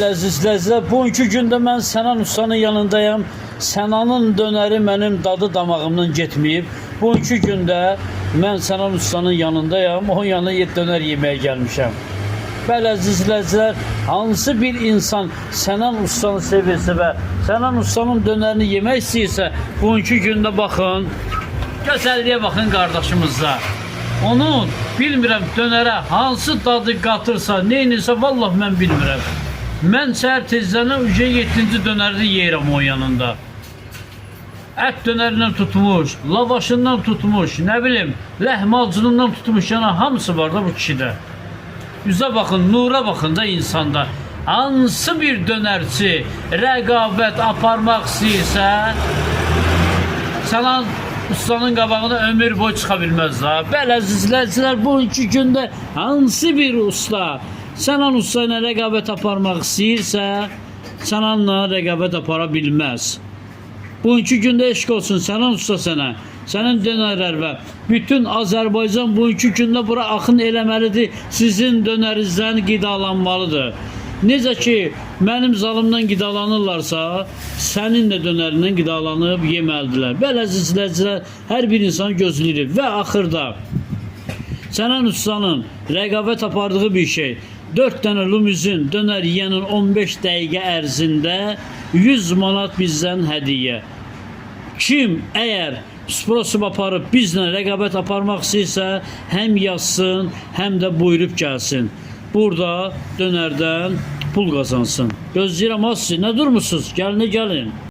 Əzizlər, bugünkü gündə mən Sənan Ustanın yanındayım. Sənanın dönəri mənim dadı damağımdan getməyib. Bugünkü gündə mən Sənan Ustanın yanındayım. Onun yanına dönər yeməyə gəlmişəm. Bəli əzizlər, hansı bir insan Sənan Ustanı sevirsə və Sənan Ustanın dönərini yemək istəyirsə, bugünkü gündə baxın, gözəlliyə baxın qardaşımızda. Onun bilmirəm dönərə hansı dadı qatırsa, neynirsə vallahi mən bilmirəm. Mən səhər tezdən 7-ci dönərini yeyirəm o yanında. Ət dönərindən tutmuş, lavaşından tutmuş, nə bilim, ləhmacunundan tutmuş, yana hamısı var da bu kişidə. Üzə baxın, nura baxın da insanda. Hansı bir dönərçi rəqabət aparmaq istəyirsə, Sənan Ustanın qabağına ömür boyu çıxa bilməz da. Bəli əzizlər, bugünkü gündə hansı bir usta Sənan Usta ilə rəqabət aparmaq istəyirsə, Sənanla rəqabət apara bilməz. Bugünkü gündə eşq olsun Sənan Usta sənə, sənin dönərlər və bütün Azərbaycan bugünkü gündə bura axın eləməlidir, sizin dönərinizdən qidalanmalıdır. Necə ki, mənim zalımdan qidalanırlarsa, sənin də dönərindən qidalanıb yeməlidirlər. Bəli əzizlər, hər bir insan gözləyir və axırda Sənan Ustanın rəqabət apardığı bir şey, 4 dənə limuzin dönər yiyənin 15 dəqiqə ərzində 100 manat bizdən hədiyyə. Kim əgər sprosub aparıb bizlə rəqabət aparmaq istəyirsə, həm yazsın, həm də buyurub gəlsin. Burada dönərdən pul qazansın. Gözləyirəm az siz, nə durmuşsunuz? Gəlin.